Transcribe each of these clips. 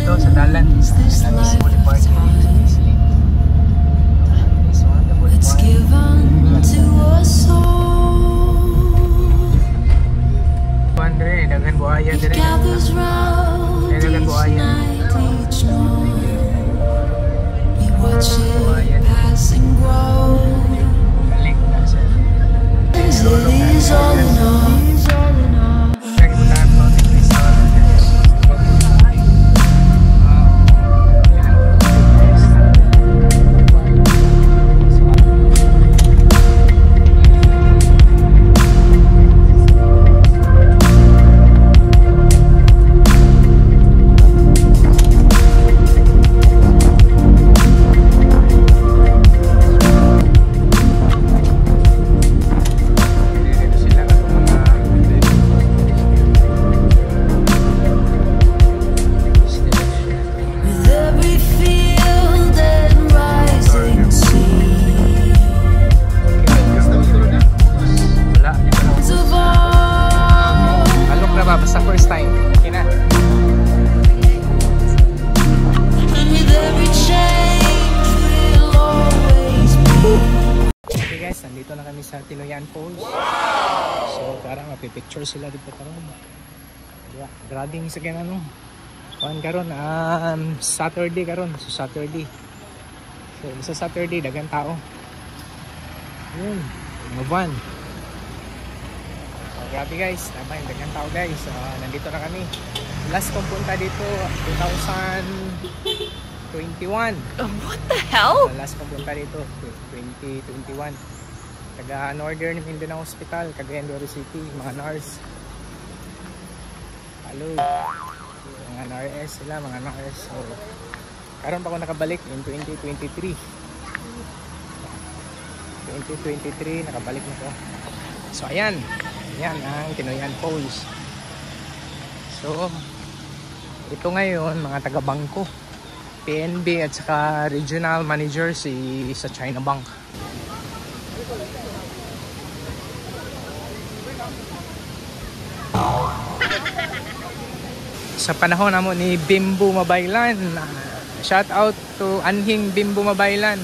dito sa dalan sa Miss Boulevard. This one, the Boulevard. Andre, dagan buhaya dire. Dagan buhaya. Buhaya. Balik na sa. Basta first time. Okay na. Okay guys, nandito na kami sa Tinoyan Falls. So parang mapipicture sila dito karon. Yeah, grading sa ganun. Kuan karon Saturday karon. So Saturday. So sa Saturday dagang tao. Yun, maban. Grabe guys, tama yung dagang tao guys. Nandito na kami. Last kong punta dito 2021. What the hell? Last kong punta dito 2021. Taga Northern Mindanao Hospital, Cagayan de Oro City, mga nurse. Hello. Mga NRS sila, mga nurse. So, karon pa ako nakabalik in 2023. 2023 nakabalik na ko. So ayan. Yan ang Tinoyan Falls. So ito ngayon mga taga-bangko, PNB at saka regional manager sa China Bank. Sa panahon namo ni Bimbo Mabaylan, shout out to Anhing Bimbo Mabaylan.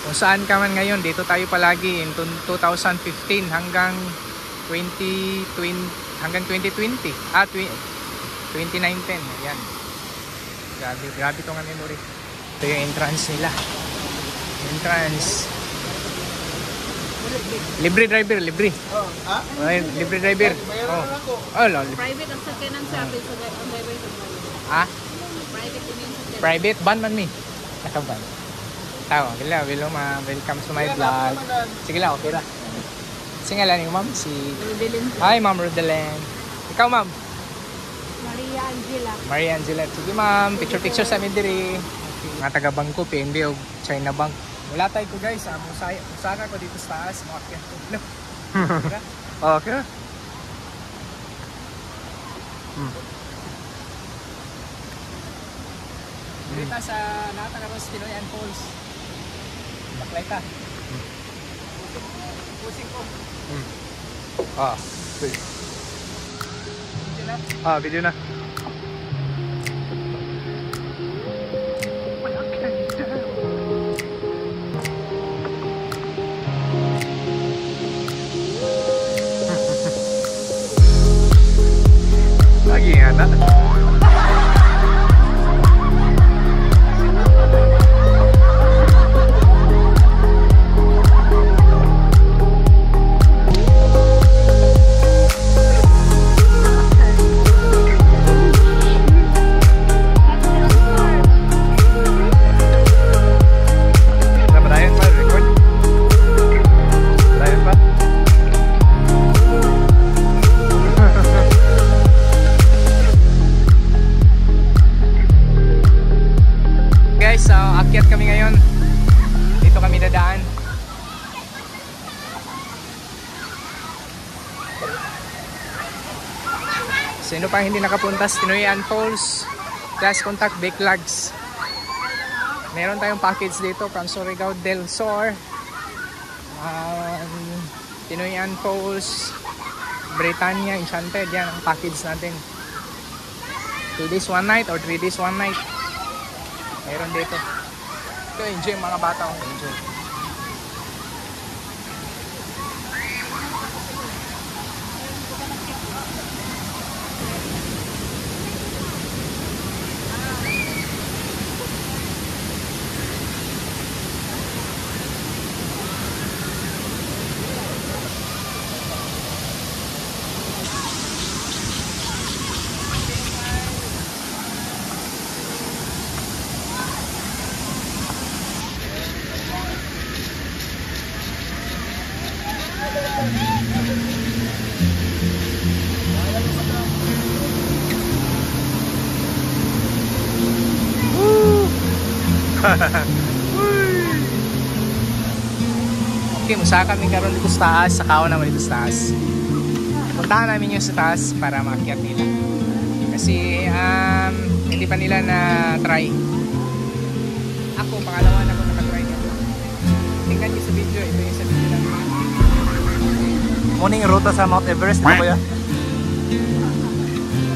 Kung saan ka man ngayon, dito tayo palagi in 2015 hanggang 2020 hanggang 2020 2019. Ayan, grabe tong memory. Ito yung entrance nila, entrance. Libre driver, libre. Libre driver. Private ang sakyanan sa atin sa driver sa private ban man mi. Nakaban. Tao, gila, welcome to my vlog. Sige lang, okay ra. Singalan niyo ma'am? Si Rodelyn. Hi ma'am Rodelyn. Ikaw ma'am? Maria Angela. Maria Angela. Sige ma'am, picture sa amin diri. Mga taga-bangko, PNB o China Bank. Wala tayo ko guys, musaka ko dito sa taas, makakyan ko. No? Okay. Dito sa natakaroon sa Tinoyan Falls. Baklay ta. Pusing ko. Video na. Lagi nga na. Akyat kami ngayon. Dito kami dadaan. Sino pang hindi nakapunta sa Tinoyan Falls, just contact Backlogs. Meron tayong package dito from Surigao del Sur, Tinoyan Falls, Britannia, Enchanted. Yan ang package natin. 2 days 1 night or 3 days 1 night. Meron dito. Ito, enjoy mga bata. Enjoy. Okay, musa kami karon dito sa taas, sa kaon naman dito sa taas. Puntahan namin yung sa taas para maakyat nila. Kasi hindi pa nila na-try. Ako, pangalawa na ako nakatry nito. Tingnan nyo sa video, ito yung sa video lang. Morning ruta sa Mount Everest, di ba kuya?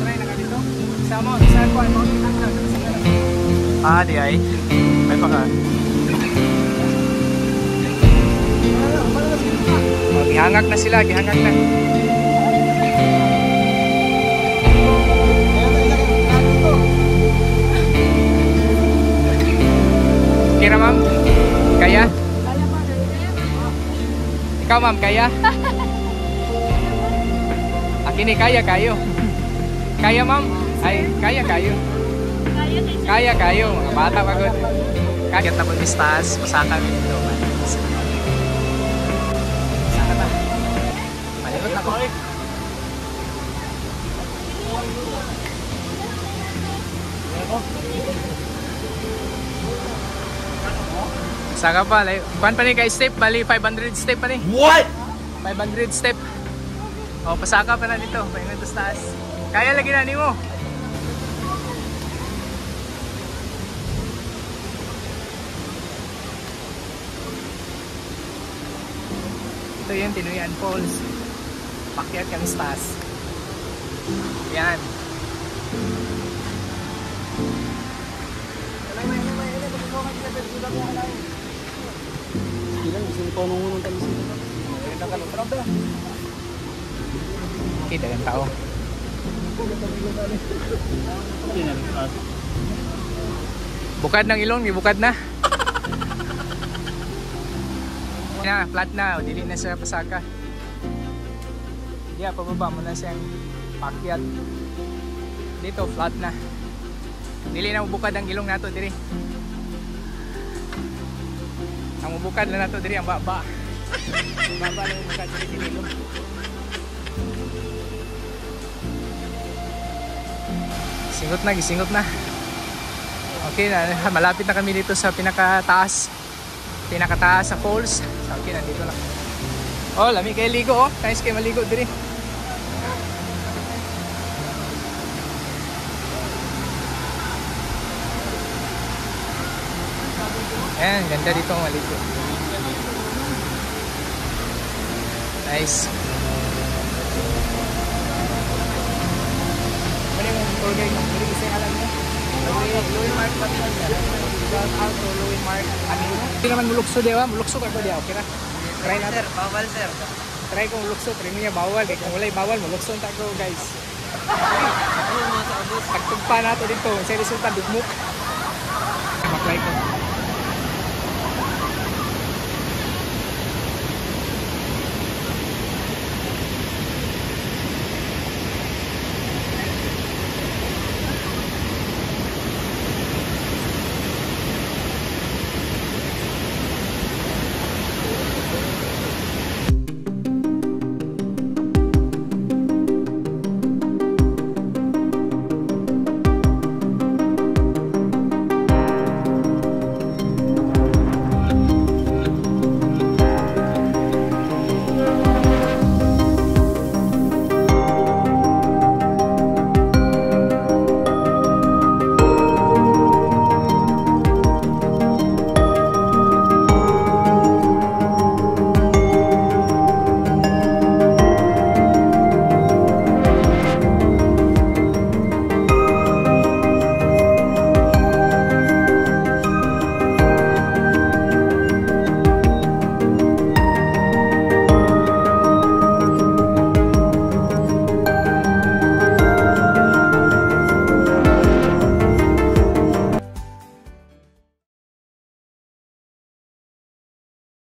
Try na ka dito? Sa Mount Everest. Di ay. May pa ka. Oh, gihangak na sila, gihangak na. Kira ma'am? Kaya? Ikaw ma'am, kaya? Akin eh, kaya kayo. Kaya ma'am? Ay, kaya kayo. Kaya kayo, mga bata pagod. Kaya na po ni Stas, pasaka dito. Pasaka na. Malikot na po. Saka pa, kuhan pa ni kay step, bali 500 step pa ni. What? 500 step. O, pasaka pa na dito, pahingan to sa taas. Kaya lagi na ni mo. Ito yung Tinuyan Falls. Pakyat kami sa taas. Yan. Okay, dagang tao. Bukad ng ilong, bukad na. Na, flat na, o dili na siya pasaka. Yeah, pababa mo na siyang pakyat. Dito, flat na. Dili na mabukad ang ilong nato diri. Ang mabukad na nato diri ang baba. Ang baba lang mabukad diri sa ilong. Singot na, gisingot na. Okay na, malapit na kami dito sa pinakataas sa falls. Okay, nandito lang. Oh, lami kayo ligo oh. Nice kayo maligo diri. Ayan, ganda dito maligo. Nice. Ano yung tour guide mo? Dili kasi alam niya. Louis Mark Patilan niya. Shout out to Louis Mark. Hindi naman mulukso diba? Mulukso ka ba diba? Okay na. Try natin. Sir, bawal sir. Try kong mulukso. Try niya bawal. Kung wala'y bawal, mulukso na ko guys. Pagtugpa na to dito. Sa resulta, dugmuk. Mag-try ko.